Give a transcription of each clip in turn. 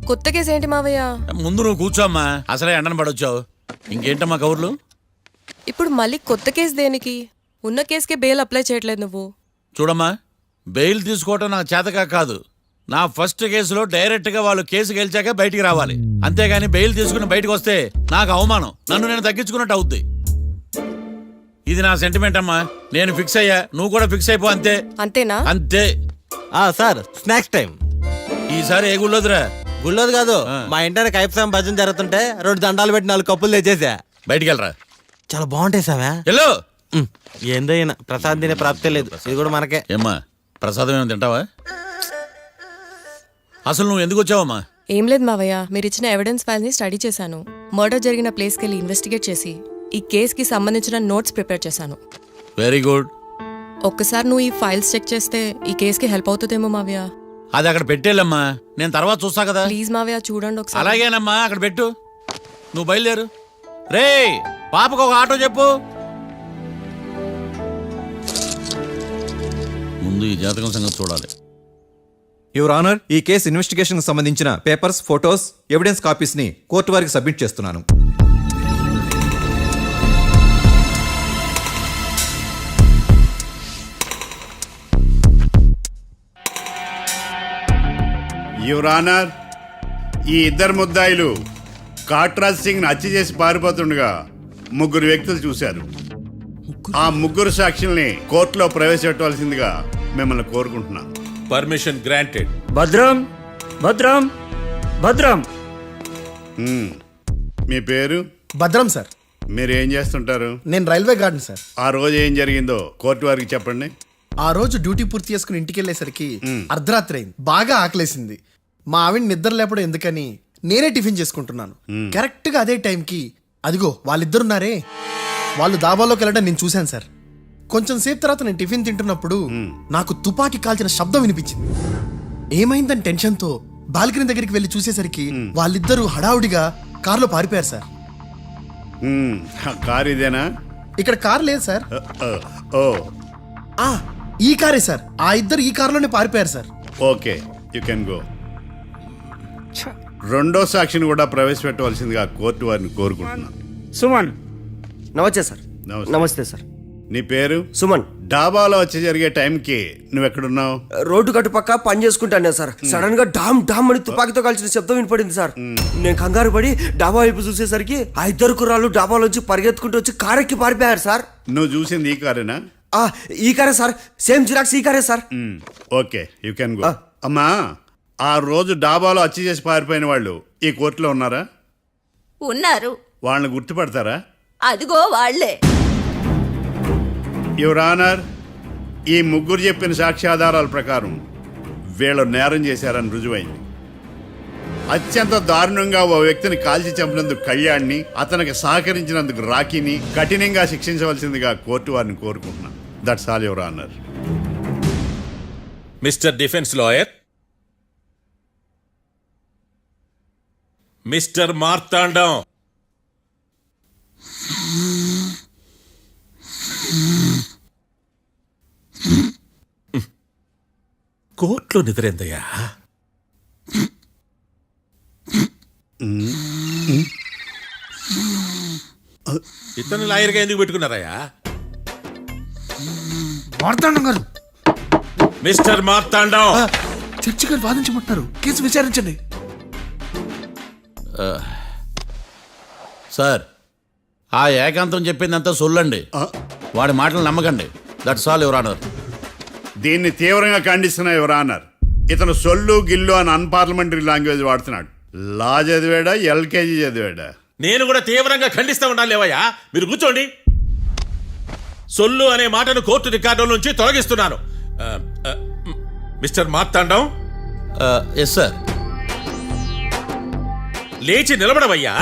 కొత్త కేసు ఏంటి మావయ్య? ముందు నువ్వు కూర్చోమ్మా, అసలే ఎండను పడొచ్చావు. ఇంకేంటమ్మా కబుర్లు? ఇప్పుడు మళ్ళీ కొత్త కేసు దేనికి? ఉన్న కేసుకే బెయిల్ అప్లై చేయట్లేదు నువ్వు. చూడమ్మా, బెయిల్ తీసుకోవటం నాకు చేతగా కాదు. నా ఫస్ట్ కేసులో డైరెక్ట్గా వాళ్ళు కేసు గెలిచాక బయటికి రావాలి. అంతేగాని బెయిల్ తీసుకుని బయటకు వస్తే నాకు అవమానం, నన్ను నేను తగ్గించుకున్నట్టు అవుద్ది. ఇది నా సెంటిమెంట్ అమ్మా. నేను ఫిక్స్ అయ్యా, నువ్వు కూడా ఫిక్స్ అయిపో. అంతే. అంతేనా? అంతే. Sir snacks time. ఈసారి ఏ గుళ్ళోదురా? గుళ్ళోది కాదు, మా ఇంటర్ కైప్సాం భజన జరుగుతుంటే 2 దండాలు పెట్టి 4 కప్పులు తెచ్చేసా. బయటికి వెళ్ళరా. చాలా బాగుంటాయి సామే. హలో, ఏందో ఈయన ప్రసాద్ తినే ప్రాప్తే లేదు, ఇది కూడా మనకే. ఏమ్మా, ప్రసాదం ఏమైనా తింటావా? అసలు నువ్వు ఎందుకు వచ్చావమ్మా? ఏం లేదు మావయ్య, మీరు ఇచ్చిన ఎవిడెన్స్ ఫైల్స్ ని స్టడీ చేశాను. మర్డర్ జరిగిన ప్లేస్కి వెళ్ళి ఇన్వెస్టిగేట్ చేసి ఈ కేసుకి సంబంధించిన నోట్స్ ప్రిపేర్ చేశాను. Very good. ఒక్కసారి నువ్వు ఈ ఫైల్స్ చెక్ చేస్తే ఈ కేసుకి హెల్ప్ అవుతుందేమో మావయ్య. అది అక్కడ పెట్టేళ్ళమ్మా, నేను తర్వాత చూస్తా కదా. ప్లీజ్ మావయ్య, చూడండి ఒకసారి. అలాగేనమ్మా, అక్కడ పెట్టు. నువ్వు బయలుదేరు. రే, పాపకు ఒక ఆటో చెప్పు. ముందు ఈ జాతకం సంగతి చూడాలి. యువర్ ఆనర్, ఈ కేసు ఇన్వెస్టిగేషన్ సంబంధించిన పేపర్స్, ఫోటోస్, ఎవిడెన్స్ కాపీస్ ని కోర్టు వారికి సబ్మిట్ చేస్తున్నాను. యువర్ ఆనర్, ఈ ఇద్దరు ముద్దాయిలు కాట్రాజ్ సింగ్ హత్య చేసి పారిపోతుండగా 3 వ్యక్తులు చూశారు. ఆ 3 సాక్షుల్ని కోర్టులో ప్రవేశపెట్టవలసిందిగా మిమ్మల్ని కోరుకుంటున్నాను. Permission granted. భద్రం భద్రం భద్రం. మీ పేరు? భద్రం సార్. మీరు ఏం చేస్తుంటారు? నేను రైల్వే గార్డెన్ సార్. ఆ రోజు ఏం జరిగిందో కోర్టు వారికి చెప్పండి. ఆ రోజు డ్యూటీ పూర్తి చేసుకుని ఇంటికి వెళ్ళేసరికి అర్ధరాత్రి అయింది. బాగా ఆకలేసింది. మా ఆవిడ నిద్ర లేపడం ఎందుకని నేనే టిఫిన్ చేసుకుంటున్నాను. కరెక్ట్ గా అదే టైంకి అదిగో వాళ్ళిద్దరున్నారే, వాళ్ళు దాబాలోకి వెళ్ళడం నేను చూశాను సార్. కొంచెం సేపు తర్వాత నేను టిఫిన్ తింటున్నప్పుడు నాకు తుపాకీ కాల్చిన శబ్దం వినిపించింది. ఏమైందని టెన్షన్తో బాల్కనీ దగ్గరికి వెళ్ళి చూసేసరికి వాళ్ళిద్దరూ హడావుడిగా కారులో పారిపోయారు సార్. కారు ఇదేనా? ఇక్కడ కారు లేదు సార్. ఓ, ఈ కారే సార్. ఆ ఇద్దరు ఈ కారులోనే పారిపోయారు sir. Okay, you can go. రెండో సాక్షిని కూడా ప్రవేశపెట్టవలసిందిగా కోర్టు వారిని కోరుకుంటున్నాను. సుమన్. నమస్తే సార్. నమస్తే సార్. నీ పేరు? సుమన్. డాబాలో వచ్చి జరిగే టైంకి నువ్వెక్కడున్నావు? రోడ్డు కట్టు పక్క పని చేసుకుంటానే సార్. సడన్ గా డామ్ డామ్ అని తుపాకీతో కాల్చిన శబ్దం వినపడింది సార్. నేను కంగారు పడి డాబా వైపు చూసేసరికి ఆ ఇద్దరు కుర్రాళ్ళు డాబాలోంచి పరిగెత్తుకుంటూ వచ్చి కారెక్కి పారిపోయారు సార్. నువ్వు చూసింది ఈ కారేనా? ఈ కారే సార్. సేమ్ జిరాక్స్ ఈ కారే sir. Okay, you can go. అమ్మా, ఆ రోజు డాబాలో హత్య చేసి పారిపోయిన వాళ్ళు ఈ కోర్టులో ఉన్నారా? ఉన్నారు. వాళ్ళని గుర్తుపడతారా? అదిగో వాళ్లే. యువర్ ఆనర్, ఈ 3 చెప్పిన సాక్ష్యాధారాల ప్రకారం వీళ్ళు నేరం చేశారని రుజువైంది. అత్యంత దారుణంగా ఓ వ్యక్తిని కాల్చి చంపినందుకు కళ్యాణ్ని, అతనికి సహకరించినందుకు రాకీని కఠినంగా శిక్షించవలసిందిగా కోర్టు వారిని కోరుకుంటున్నాను. That's all your honour. Mister defence lawyer, mister Marthandam, కోర్టులో నిద్రేందయ్యా? ఇతను లాయర్గా ఎందుకు పెట్టుకున్నారయ్యా? మార్తాండం గారు. మిస్టర్ మార్తాండం, చర్చి గారు వాదించమంటున్నారు. కేసు విచారించండి. సార్, ఆ ఏకాంతం చెప్పిందంతా సొల్లండి. వాడి మాటలు నమ్మకండి. That's all your honour. దీన్ని తీవ్రంగా ఖండిస్తున్నా యువర్ ఆనర్. ఇతను సొల్లు గిల్లు అని అన్పార్లమెంటరీ లాంగ్వేజ్ వాడుతున్నాడు. లా చదివాడా, ఎల్కేజీ చదివాడా? నేను కూడా తీవ్రంగా ఖండిస్తా ఉండాలి. లేవయ్యా, మీరు కూర్చోండి. సొల్లు అనే మాటను కోర్టు రికార్డుల నుంచి తొలగిస్తున్నాను. మిస్టర్ మార్తాండం. Yes sir. లేచి నిలబడవయ్యా.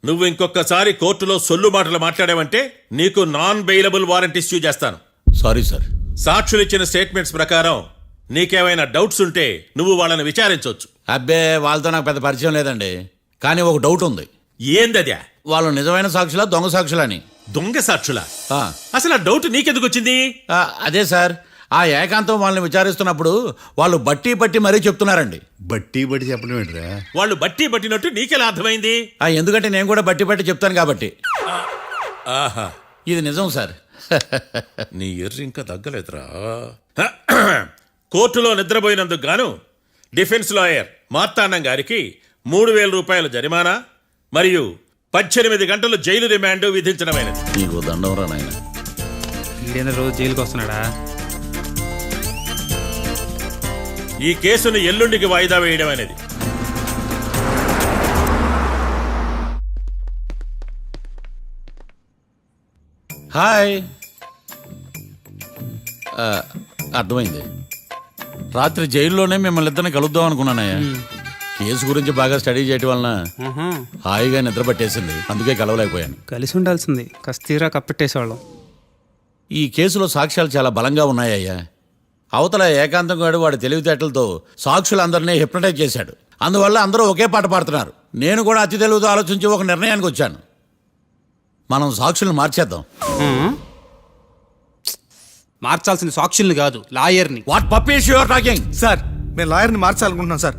నువ్వు ఇంకొకసారి కోర్టులో సొల్లు మాటలు మాట్లాడావంటే నీకు నాన్ బెయిలబుల్ వారెంట్ ఇష్యూ చేస్తాను. Sorry sir. సాక్షులు ఇచ్చిన స్టేట్మెంట్స్ ప్రకారం నీకేమైనా డౌట్స్ ఉంటే నువ్వు వాళ్ళని విచారించవచ్చు. అబ్బే, వాళ్ళతో నాకు పెద్ద పరిచయం లేదండి. కానీ ఒక డౌట్ ఉంది. ఏందద్యా? వాళ్ళు నిజమైన సాక్షులా, దొంగ సాక్షులని? దొంగ సాక్షులా? అసలు ఆ డౌట్ నీకెందుకు వచ్చింది? అదే సార్, ఆ ఏకాంతం వాళ్ళని విచారిస్తున్నప్పుడు వాళ్ళు బట్టి పట్టి మరీ చెప్తున్నారండి. బట్టి బట్టి చెప్పడం ఏంట్రా? వాళ్ళు బట్టి పట్టినట్టు నీకెలా అర్థమైంది? ఎందుకంటే నేను కూడా బట్టి పట్టి చెప్తాను కాబట్టి. ఆహా, ఇది నిజం సార్. నీ ఎర్రి ఇంకా తగ్గలేదురా. కోర్టులో నిద్రపోయినందుకు గాను డిఫెన్స్ లాయర్ మార్తాండం గారికి 3,000 రూపాయల జరిమానా మరియు 18 గంటలు జైలు రిమాండ్ విధించడమైనది. నీకు దండం రా నాయన. ఈడైనా రోజు జైలుకి వస్తున్నాడా? ఈ కేసును ఎల్లుండికి వాయిదా వేయడం అనేది. హాయ్. అర్థమైంది. రాత్రి జైల్లోనే మిమ్మల్ని ఇద్దరిని కలుద్దాం అనుకున్నానయ్యా. కేసు గురించి బాగా స్టడీ చేయటం వలన హాయిగా నిద్ర పట్టేసింది, అందుకే కలవలేకపోయాను. కలిసి ఉండాల్సింది, కస్తీరా కప్పెట్టేసేవాళ్ళం. ఈ కేసులో సాక్ష్యాలు చాలా బలంగా ఉన్నాయ్యా. అవతల ఏకాంతం గాడు వాడి తెలివితేటలతో సాక్షులందరినీ హిప్నటైజ్ చేశాడు. అందువల్ల అందరూ ఒకే పాట పాడుతున్నారు. నేను కూడా అతి తెలివితో ఆలోచించి ఒక నిర్ణయానికి వచ్చాను. మనం సాక్షులను మార్చేద్దాం. మార్చాల్సిన సాక్షుల్ని కాదు, లాయర్ని. What puppies you are talking? Sir మేము లాయర్ని మార్చాలనుకుంటున్నాం సార్.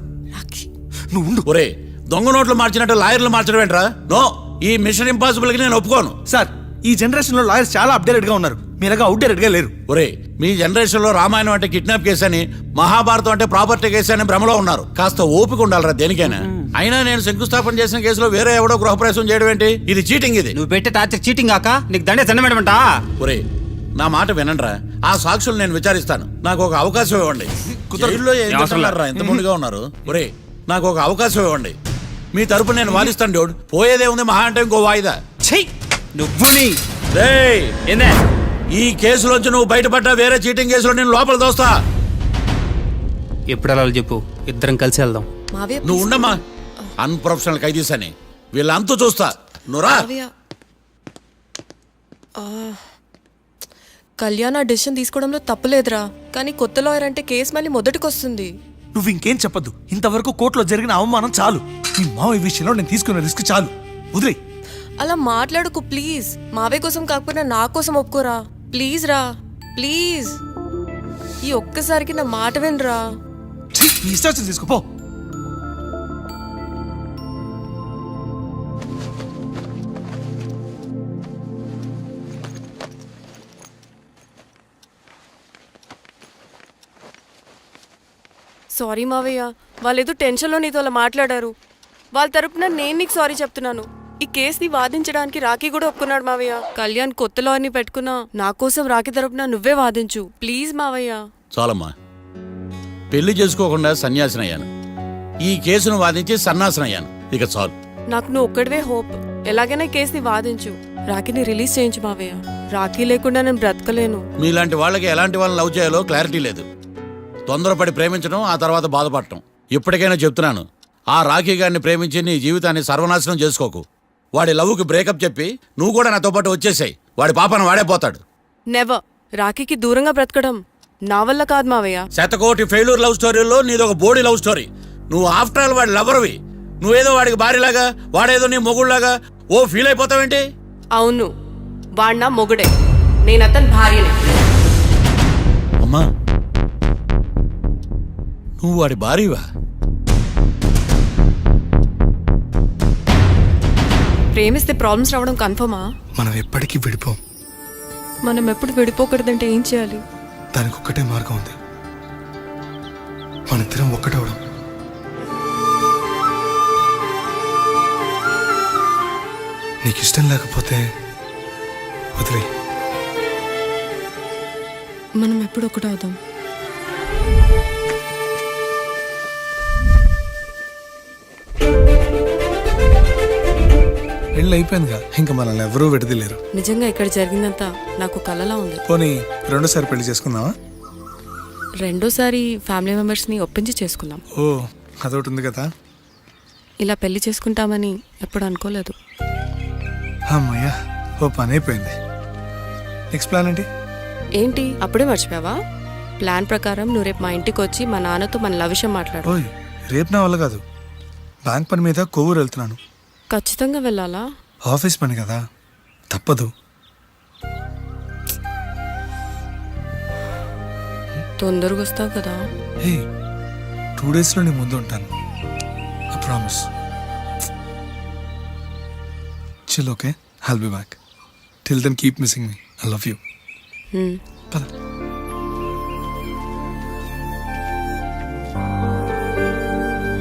నువ్వు ఉండు. ఒరే, దొంగ నోట్లు మార్చినట్టు లాయర్లు మార్చడం ఏంట్రా? నో, ఈ మిషన్ ఇంపాసిబుల్ కి నేను ఒప్పుకోను. సార్ ఈ జనరేషన్ లో లాయర్స్ చాలా అప్డేటెడ్ గా ఉన్నారు, మీరుగా అవుట్డేటెడ్ గా లేరు. ఒరే, మీ జనరేషన్ లో రామాయణం అంటే కిడ్నాప్ కేసు అని, మహాభారతం అంటే ప్రాపర్టీ కేసు అని భ్రమలో ఉన్నారు. కాస్త ఓపిక ఉండాలరా దేనికైనా. అయినా నేను శంకుస్థాపన చేసిన కేసులో వేరే ఎవడో గృహప్రవేశం చేయడం ఏంటి? ఇది చీటింగ్. ఇది నువ్వు పెట్టే టార్చర్ చీటింగ్ కాక నీకు దండే దండమేడమంట. ఒరే, నా మాట వినండిరా. ఆ సాక్షులు నేను విచారిస్తాను. నాకు ఒక అవకాశం ఇవ్వండి. జైల్లో ఏం చేస్తున్నారా ఇంత ముందుగా ఉన్నారు? ఒరే, నాకు ఒక అవకాశం ఇవ్వండి. మీ తరపు నేను వాదిస్తాను. డోడ్ పోయేదే ఉంది, మహా అంటే ఇంకో వాయిదా. నువ్వు రేయ్, ఏందే ఈ కేసులోంచి నువ్వు బయటపడ్డా వేరే చీటింగ్ కేసులో నేను లోపల దోస్తా. ఎప్పుడు అలా చెప్పు, ఇద్దరం కలిసి వెళ్దాం. మావయ్య నువ్వు ఉండమ్మా. అన్ప్రొఫెషనల్ ఖైదీస్ అని వీళ్ళంతా చూస్తా. నువ్వురా. మావయ్య, కళ్యాణ్ ఆ డెసిషన్ తీసుకోవడంలో తప్పులేదురా, కానీ కొత్త లాయర్ అంటే కేసు మళ్ళీ మొదటికొస్తుంది. నువ్వు ఇంకేం చెప్పద్దు. ఇంతవరకు కోర్టులో జరిగిన అవమానం చాలు. ఈ మావయ్య విషయంలో నేను తీసుకున్న రిస్క్ చాలు, వదిలే. అలా మాట్లాడుకు ప్లీజ్. మావయ్య కోసం కాకపోయినా నా కోసం ఒప్పుకోరా ప్లీజ్ రా, ప్లీజ్. ఈ ఒక్కసారికి నా మాట వినరా. నీ ఇష్టం తీసుకోపో. సారీ మావయ్య, వాళ్ళేదో టెన్షన్లో నీతో అలా మాట్లాడారు. వాళ్ళ తరపున నేను నీకు సారీ చెప్తున్నాను. ఈ కేసుని వాదించడానికి రాఖీ కూడా ఒప్పుకున్నాడు మావయ్య. కళ్యాణ్ కొత్త లాయర్ని పెట్టుకున్నా నా కోసం రాఖీ తరపున నువ్వే వాదించు ప్లీజ్ మావయ్య. చాలమ్మా, పెళ్లి చేసుకోకుండా సన్యాసినయ్యాను. ఈ కేసును వాదించి సన్నాసనయ్యాను. ఇక చాలు. నాకు నువ్వు ఒక్కడివే హోప్. ఎలాగైనా ఈ కేసుని వాదించు, రాఖీని రిలీజ్ చేయించు మావయ్య. రాఖీ లేకుండా నేను బ్రతకలేను. మీలాంటి వాళ్ళకి ఎలాంటి వాళ్ళని లవ్ చేయాలో క్లారిటీ లేదు. తొందరపడి ప్రేమించడం, ఆ తర్వాత బాధపడటం. ఇప్పటికైనా చెప్తున్నాను, ఆ రాఖీ గారిని ప్రేమించి నీ జీవితాన్ని సర్వనాశనం చేసుకోకు. వాడి లవ్కి బ్రేకప్ చెప్పి నువ్వు కూడా నాతో పాటు వచ్చేసాయి. వాడి పాపను వాడే పోతాడు. నెవర్. రాఖీకి దూరంగా బ్రతకడం నా వల్ల కాదు మావయ్య. శతకోటి ఫెయిల్యూర్ లవ్ స్టోరీలో నీదొక బోడీ లవ్ స్టోరీ. నువ్వు ఆఫ్టర్ ఆల్ వాడి లవర్వి. నువ్వేదో వాడికి భార్యలాగా, వాడేదో నీ మొగుడులాగా ఓ ఫీల్ అయిపోతావేంటి? అవును, వాడు నా మొగుడే, నేను అతని భార్యని. అమ్మా, నువ్వు వాడి భార్యవా? ప్రేమిస్తే ప్రాబ్లమ్స్ రావడం కన్ఫర్మా? మనం ఎప్పటికీ విడిపోం. మనం ఎప్పుడు విడిపోకూడదంటే ఏం చేయాలి? దానికి ఒక్కటే మార్గం ఉంది, మనిద్దరం ఒక్కటవడం. నీకు ఇష్టం లేకపోతే వదిలే. మనం ఎప్పుడు ఒకటవుదాం. పెళ్ళి అయిపోయిందిగా, ఇంకా మనల్ని ఎవరూ విడదలేరు. నిజంగా ఇక్కడ జరిగిందంతా నాకు కలలా ఉంది. పోనీ రెండోసారి పెళ్లి చేసుకుందామా? రెండోసారి ఫ్యామిలీ మెంబర్స్ని ఒప్పించి చేసుకుందాం. ఓ, అదొకటి ఉంది కదా. ఇలా పెళ్లి చేసుకుంటామని ఎప్పుడు అనుకోలేదు. అమ్మయ్యా, ఓ పని అయిపోయింది. నెక్స్ట్ ప్లాన్ ఏంటి? ఏంటి అప్పుడే మర్చిపోయావా? ప్లాన్ ప్రకారం నువ్వు రేపు మా ఇంటికి వచ్చి మా నాన్నతో మన లవ్ విషయం మాట్లాడు. ఓయ్, రేపు నా వల్ల కాదు. బ్యాంక్ పని మీద కొవ్వూరు వెళ్తున్నాను. ఖచ్చితంగా వెళ్ళాలా? ఆఫీస్ పని కదా, తప్పదు. తొందరగా వస్తావు కదా? హే 2 డేస్లో నీ ముందు ఉంటాను. I promise. Chill okay, I'll be back. Till then keep missing me. I love you. పద.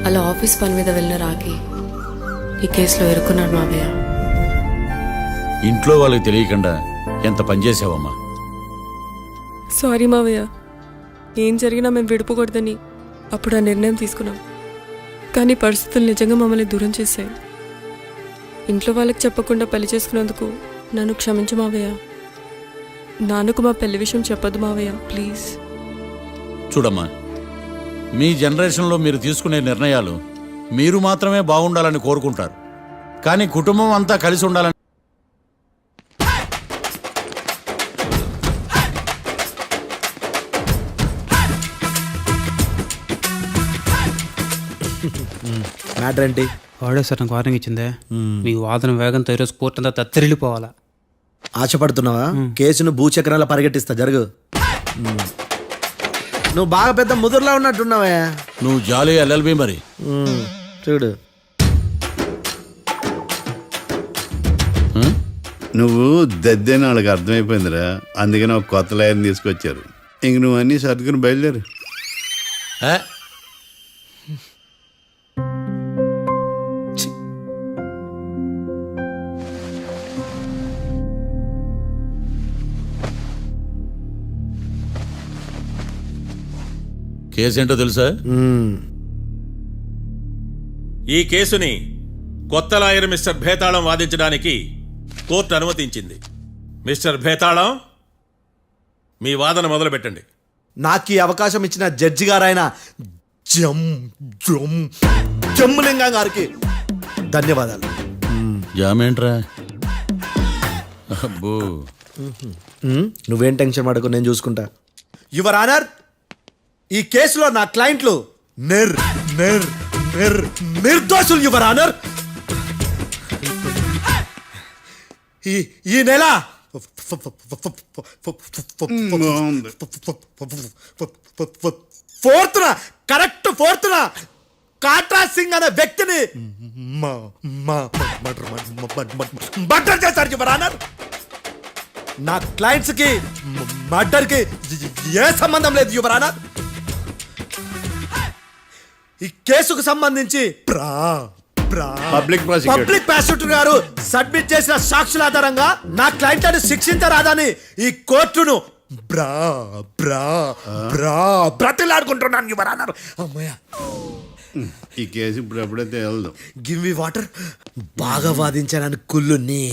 అలా ఆఫీస్ పని మీద వెళ్ళిన రాకి ఈ కేసులో ఇరుక్కున్నాడు మావయ్య. ఇంట్లో వాళ్ళకి తెలియకుండా ఎంత పనిచేసావమ్మా. సారీ మావయ్య, ఏం జరిగినా మేము విడిపోకూడదని అప్పుడు ఆ నిర్ణయం తీసుకున్నాం. కానీ పరిస్థితులు నిజంగా మమ్మల్ని దూరం చేశాయి. ఇంట్లో వాళ్ళకి చెప్పకుండా పెళ్లి చేసుకున్నందుకు నన్ను క్షమించు మావయ్య. నాన్నకు మా పెళ్లి విషయం చెప్పొద్దు మావయ్య, ప్లీజ్. చూడమ్మా, మీ జనరేషన్లో మీరు తీసుకునే నిర్ణయాలు మీరు మాత్రమే బాగుండాలని కోరుకుంటారు. కానీ కుటుంబం అంతా కలిసి ఉండాలని మ్యాటర్ ఏంటి? వాడే సార్ నాకు వార్నింగ్ ఇచ్చిందే. మీ వాదన వేగంతో ఈరోజు కోర్టు అంతా తత్తరిల్లిపోవాలా. ఆశపడుతున్నావా? కేసును భూచక్రాల పరిగెట్టిస్తా, జరుగు. నువ్వు బాగా పెద్ద ముదురులా ఉన్నట్టున్నావే. నువ్వు జాలి ఎల్ఎల్బి మరి. చూడు, నువ్వు దద్దేని వాళ్ళకి అర్థమైపోయిందిరా. అందుకని ఒక కొత్త లాయర్ని తీసుకొచ్చారు. ఇంక నువ్వు అన్నీ సర్దుకుని బయలుదేరు. ఏ? కేసేంటో తెలుసా? ఈ కేసుని కొత్త లాయర్ మిస్టర్ భేతాళం వాదించడానికి కోర్టు అనుమతించింది. మిస్టర్ భేతాళం, మీ వాదన మొదలు పెట్టండి. నాకు ఈ అవకాశం ఇచ్చిన జడ్జి గారైన జమ్ములింగం గారికి ధన్యవాదాలు. జామేంట్రా? అబ్బో, నువ్వేం టెన్షన్ పడకు, నేను చూసుకుంటా. యువర్ ఆనర్, ఈ కేసులో నా క్లయింట్లు నిర్దోషులు యువర్ ఆనర్. ఈ నెల ఫోర్త్న కాట్రా సింగ్ అనే వ్యక్తిని మర్డర్ చేశారు యువర్ ఆనర్. నా క్లయింట్స్ కి మర్డర్ కి ఏ సంబంధం లేదు యువర్ ఆనర్. ఈ కేసుకు సంబంధించి పబ్లిక్ ప్రాసిక్యూటర్ గారు సబ్మిట్ చేసిన సాక్షుల ఆధారంగా నా క్లయింట్ ని శిక్షించరాదని ఈ కోర్టును బ్రతిలాడుకుంటున్నాను యువర్ ఆనర్. అమ్మయ్య, ఈ కేసు ఇప్పుడు ఎప్పుడైతే వెళ్దాం. Give me water. బాగా వాదించానని కుళ్ళుని.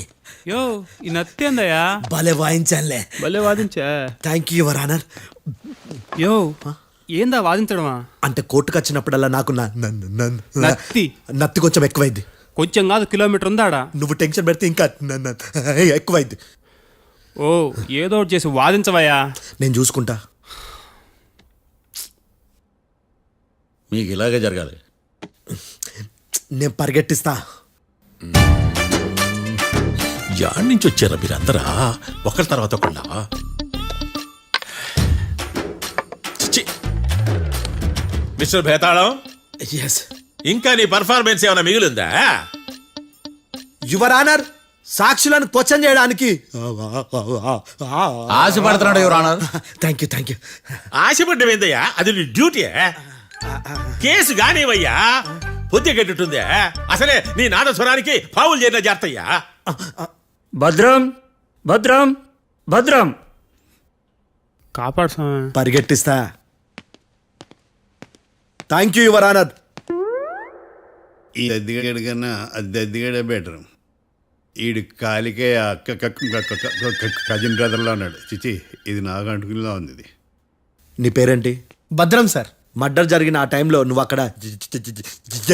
యో ఈ నత్తేందయ్యా? భలే వాయించానులే. భలే వాదించా. Thank you your honour. యో ఏందా వాదించడమా? అంటే కోర్టుకు వచ్చినప్పుడల్లా నాకు నత్తి కొంచెం ఎక్కువైంది. కొంచెం కాదు, కిలోమీటర్ ఉందాడా. నువ్వు టెన్షన్ పెడితే ఇంకా ఎక్కువైంది. ఓ ఏదో ఒకటి చేసి వాదించవయ్యా. నేను చూసుకుంటా. మీకు ఇలాగే జరగాలి. నేను పరిగెట్టిస్తా. యాడ్ నుంచి వచ్చారా మీరందరా ఒకరి తర్వాత ఒకళ్ళ? మిస్టర్ భేతాళం, ఎస్ ఇంకా నీ పర్ఫార్మెన్స్ ఏమైనా మిగిలిందా? యువర్ ఆనర్, సాక్షులను క్వశ్చన్ చేయడానికి ఆశపడుతున్నాడు యువర్ ఆనర్. Thank you. ఆశపడ్డం ఏందయ్యా? అది నీ డ్యూటీ. కేసు గానేవయ్యా, పొద్దు గట్టుందే. అసలే నీ నాదస్వరానికి పావులు చేరిన జాగ్రత్తయ్యా. భద్రం భద్రం భద్రం కాపాడు స్వామి. పరిగెట్టిస్తా. Thank you your honour. ఈ దద్దిగడ కన్నా అది దద్దిగడే బెటర్. ఈడు కాలికే కజిన్ బ్రదర్లో ఉన్నాడు. చిచి, ఇది నాకు అంటుకునిలా ఉంది. ఇది నీ పేరేంటి? భద్రం సార్. మర్డర్ జరిగిన ఆ టైంలో నువ్వు అక్కడ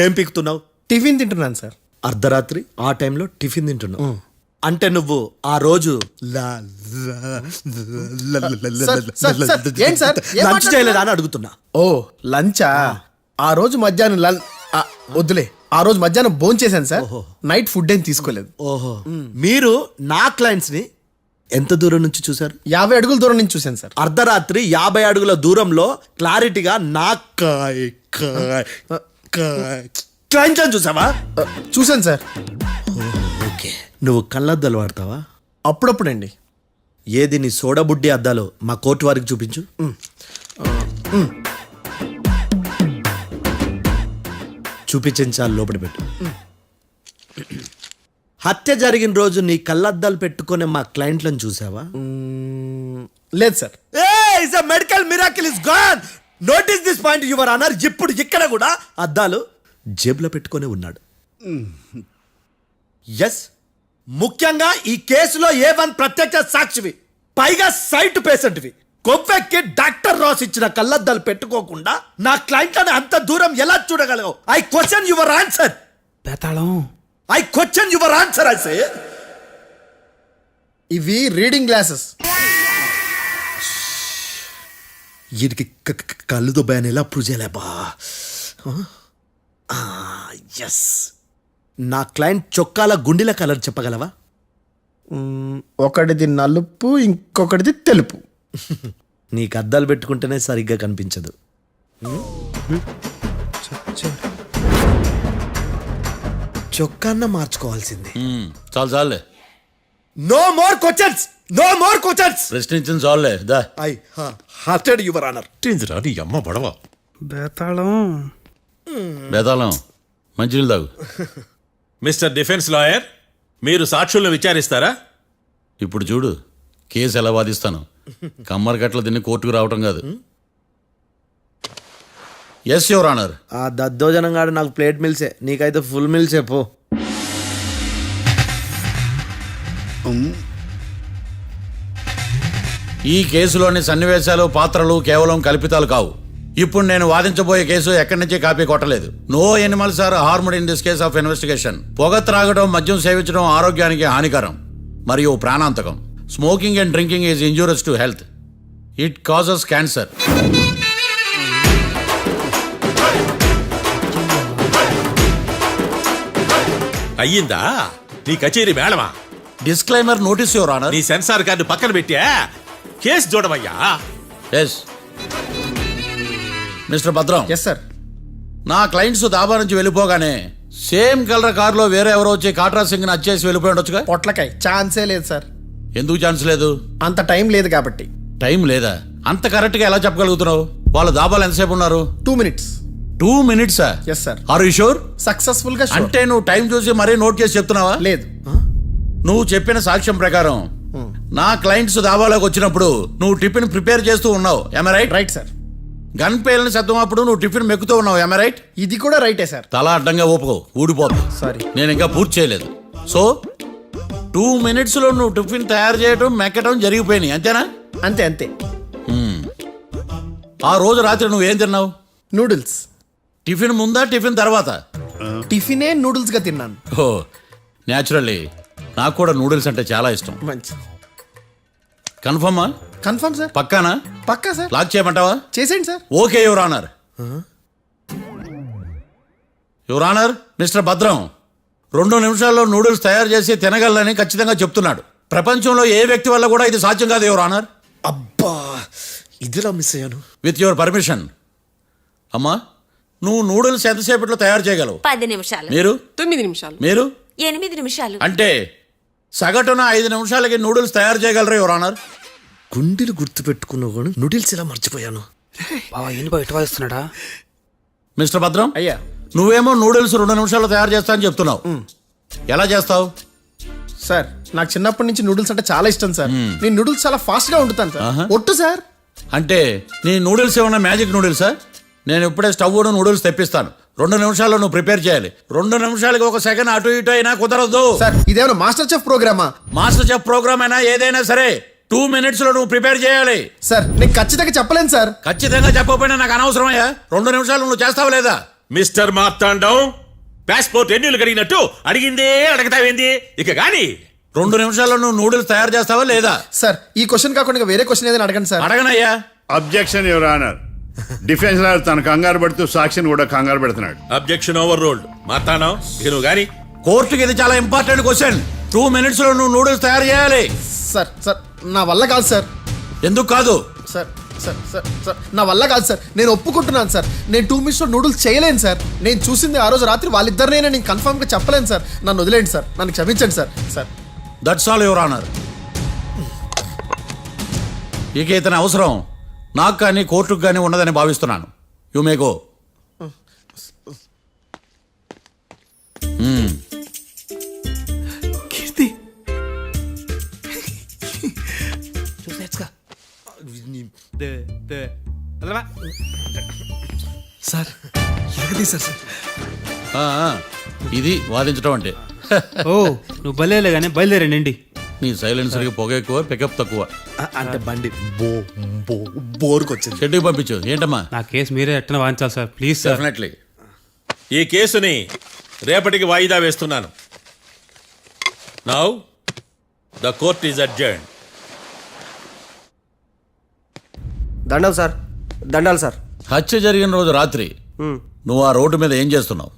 ఏం పీకుతున్నావు? టిఫిన్ తింటున్నాను సార్. అర్ధరాత్రి ఆ టైంలో టిఫిన్ తింటున్నావు అంటే నువ్వు ఆ రోజు లంచ్ చేయలేదా అని అడుగుతున్నా. ఓ లంచా? ఆ రోజు మధ్యాహ్నం వద్దులే, ఆ రోజు మధ్యాహ్నం భోంచేశాను సార్. నైట్ ఫుడ్ ఏం తీసుకోలేదు. ఓహో, మీరు నా క్లయింట్స్ ని ఎంత దూరం నుంచి చూశారు? 50 అడుగుల దూరం నుంచి చూశాను సార్. అర్ధరాత్రి 50 అడుగుల దూరంలో క్లారిటీగా నా క్లయింట్ చూసావా? చూశాను సార్. ఓకే, నువ్వు కళ్ళద్దాలు వాడతావా? అప్పుడప్పుడండి. ఏది నీ సోడబుడ్డి అద్దాలు మా కోర్టు వారికి చూపించు. చూపించాలి, లోపల పెట్టు. హత్య జరిగిన రోజు నీ కళ్ళద్దాలు పెట్టుకునే మా క్లయింట్లను చూసావా? లేదు sir. Medical miracle is gone. Notice this point your honour. ఇప్పుడు ఇక్కడ కూడా అద్దాలు జేబులో పెట్టుకొని ఉన్నాడు. ఎస్, ముఖ్యంగా ఈ కేసులో A1 ప్రత్యక్ష సాక్షివి, పైగా సైట్ పేషెంట్వి. కొవ్వెక్కి డాక్టర్ రాస్ ఇచ్చిన కళ్ళద్దాలు పెట్టుకోకుండా నా క్లయింట్లను అంత దూరం ఎలా చూడగలవు? I question your answer. బేతాళం I question your answer. I say ఇవి రీడింగ్ గ్లాసెస్. వీడికి కళ్ళు దుబ్బాయని ఎలా ప్రూవ్ చేయలేబా? ఎస్, నా క్లయింట్ చొక్కాల గుండెల కలర్ చెప్పగలవా? ఒకటిది నలుపు, ఇంకొకటిది తెలుపు. నీకు అద్దాలు పెట్టుకుంటేనే సరిగ్గా కనిపించదు. చొక్కాన్న మార్చుకోవాల్సింది. చాలు చాలులే, no more questions, no more questions. ప్రశ్నించింది చాలులే. దా ఐ హార్టెడ్ యువర్ ఆనర్. నీ అమ్మ పడవ. బేతాళం బేతాళం, మంచినీళ్ళు తాగు. మిస్టర్ డిఫెన్స్ లాయర్, మీరు సాక్షులను విచారిస్తారా? ఇప్పుడు చూడు కేసు ఎలా వాదిస్తాను. కమ్మరి గట్ల తిని కోర్టుకు రావటం కాదు. Yes your honour. ఆ దద్దోజనం గాడు నాకు ప్లేట్ మిల్సే, నీకైతే ఫుల్ మిల్సే పో. ఈ కేసులోని సన్నివేశాలు, పాత్రలు కేవలం కల్పితాలు కావు. ఇప్పుడు నేను వాదించబోయే కేసు ఎక్కడి నుంచి కాపీ కొట్టలేదు. No animals are harmed in this case of investigation. పొగ త్రాగడం, మద్యం సేవించడం ఆరోగ్యానికి హానికరం మరియు ప్రాణాంతకం. Smoking and drinking is injurious to health. It causes cancer. అయ్యిందా నీ కచేరీ మేడమా? Disclaimer notice your honour. నీ సెన్సార్ కార్డు పక్కన పెట్టా కేసు చూడమయ్యా. Yes mister Bhadram. Yes sir. నా క్లయింట్స్ దాబా నుంచి వెళ్ళిపోగానే సేమ్ కలర్ కారులో వేరే ఎవరో వచ్చి కాట్రా సింగ్ ని వచ్చేసి వెళ్ళిపోయి ఉండొచ్చుగా? పొట్లకాయ ఛాన్సే లేదు సార్. ఎందుకు ఛాన్స్ లేదు? అంత టైం లేదు కాబట్టి. టైం లేదా? అంత కరెక్ట్ గా ఎలా చెప్పగలుగుతున్నావు? వాళ్ళ దాబాలు ఎంతసేపు ఉన్నారు? 2 minutes. 2 minutes? Yes sir. Are you sure? Successful గా sure. అంటే నువ్వు టైం చూసి మరీ నోట్ చేసి చెప్తున్నావా? లేదు. నువ్వు చెప్పిన సాక్ష్యం ప్రకారం నా క్లయింట్స్ దాబాలోకి వచ్చినప్పుడు నువ్వు టిఫిన్ ప్రిపేర్ చేస్తూ ఉన్నావు. am I right? Right sir. Gun పేలిన శబ్దం అప్పుడు నువ్వు టిఫిన్ మెక్కుతూ ఉన్నావు. am I right? ఇది కూడా రైటే సార్. తల అడ్డంగా ఊపుకో, ఊడిపోతుంది. సారీ. నేను ఇంకా పూర్తి చేయలేదు. సో 2 minutes లో నువ్వు టిఫిన్ తయారు చేయడం, మెక్కడం జరిగిపోయినాయి, అంతేనా? అంతే అంతే. ఆ రోజు రాత్రి నువ్వు ఏం తిన్నావు? నూడిల్స్. టిఫిన్ ముందా, టిఫిన్ తర్వాత? టిఫినే నూడిల్స్ గా తిన్నాను. ఓ న్యాచురల్లీ నాకు కూడా నూడిల్స్ అంటే చాలా ఇష్టం. మంచి. కన్ఫర్మా? Confirm sir. పక్కానా? పక్కా సార్. లాక్ చేయమంటావా? చేసేయండి sir. Okay your honour. Your honour, mister Bhadram 2 నిమిషాల్లో నూడిల్స్ తయారు చేసి తినగలనని ఖచ్చితంగా చెప్తున్నాడు. ప్రపంచంలో ఏ వ్యక్తి వల్ల కూడా ఇది సాధ్యం కాదు యువర్ ఆనర్. అబ్బా, ఇదిలా మిస్ అయ్యాను. With your permission. అమ్మా, నువ్వు నూడిల్స్ ఎంతసేపట్లో తయారు చేయగలవు? 10 నిమిషాలు. మీరు? 9 నిమిషాలు. మీరు? 8 నిమిషాలు. అంటే సగటున 5 నిమిషాలకి నూడిల్స్ తయారు చేయగలరు యువర్ ఆనర్. గుండెలు గుర్తు పెట్టుకున్నావు కానీ నూడిల్స్ ఇలా మర్చిపోయాను. బావా ఏంటి బావ ఇటు వాయిస్తున్నాడా? మిస్టర్ భద్రం, అయ్యా, నువ్వేమో నూడిల్స్ 2 నిమిషాల్లో తయారు చేస్తా అని చెప్తున్నావు. ఎలా చేస్తావు? సార్ నాకు చిన్నప్పటి నుంచి నూడిల్స్ అంటే చాలా ఇష్టం సార్. నేను నూడిల్స్ చాలా ఫాస్ట్ గా వండుతాను సార్. ఒట్టు సార్. అంటే నీ నూడిల్స్ ఏమన్నా మ్యాజిక్ నూడిల్సా? నేను ఇప్పుడే స్టవ్ నూడిల్స్ తెప్పిస్తాను. 2 నిమిషాల్లో నువ్వు ప్రిపేర్ చేయాలి. 2 నిమిషాలకి 1 సెకండ్ అటు ఇటు అయినా కుదరదు సార్. ఇదేమైనా మాస్టర్ చెఫ్ ప్రోగ్రామా? మాస్టర్ చెఫ్ ప్రోగ్రామ్ అయినా ఏదైనా సరే 2 minutes లో నువ్వు ప్రిపేర్ చేయాలి. సార్ నేను ఖచ్చితంగా చెప్పలేను సార్. ఖచ్చితంగా చెప్పకపోయినా నాకు అనవసరమయ్యా. 2 నిమిషాలు నువ్వు చేస్తావా లేదా? మిస్టర్ మార్తాండం, పాస్పోర్ట్ ఎన్నిళ్ళు కడిగినట్టు అడిగిందే అడగతావేంది? ఇక గాని 2 నిమిషాల్లో నువ్వు నూడిల్స్ తయారు చేస్తావా లేదా? సార్ ఈ క్వశ్చన్ కాకుండా వేరే క్వశ్చన్ ఏదైనా అడగండి సార్. అడగనయ్యా. Objection your honour. Defence lawyer తన కంగారు పడుతూ సాక్షిని కూడా కంగారు పెడుతున్నాడు. Objection over ruled. మార్తాండం, ఇక నువ్వు గాని. కోర్టుకి ఇది చాలా ఇంపార్టెంట్ క్వశ్చన్. 2 minutes లో నువ్వు నూడిల్స్ తయారు చేయాలి. సార్ సార్ నా వల్ల కాదు సార్. ఎందుకు కాదు? సార్ సార్ సార్ సార్ నా వల్ల కాదు సార్. నేను ఒప్పుకుంటున్నాను సార్. నేను 2 minutes లో నూడిల్స్ చేయలేను సార్. నేను చూసింది ఆ రోజు రాత్రి వాళ్ళిద్దరినైనా నేను కన్ఫర్మ్గా చెప్పలేను సార్. నన్ను వదిలేండి సార్. నన్ను క్షమించండి sir. Sir that's all your honour. ఇక ఇతని అవసరం నాకు కానీ కోర్టుకు కానీ ఉండదని భావిస్తున్నాను. You may go. Keerthi sir ఎలాగది సార్ సార్ ఇది వాదించడం అంటే. ఓ నువ్వు బయలుదేరలే కానీ బయలుదేరండి. నీ సైలెన్సర్కి పొగ ఎక్కువ, పికప్ తక్కువ. అంటే బండి బోర్కి వచ్చింది. షెడ్యూల్ పంపించు. ఏంటమ్మా? నా కేసు మీరే ఎట్టన వాయించాలి సార్, ప్లీజ్ సార్. డెఫినెట్లీ. ఈ కేసుని రేపటికి వాయిదా వేస్తున్నాను. Now the court is adjourn. దండాలు సార్, దండాలు సార్. హత్య జరిగిన రోజు రాత్రి నువ్వు ఆ రోడ్డు మీద ఏం చేస్తున్నావు?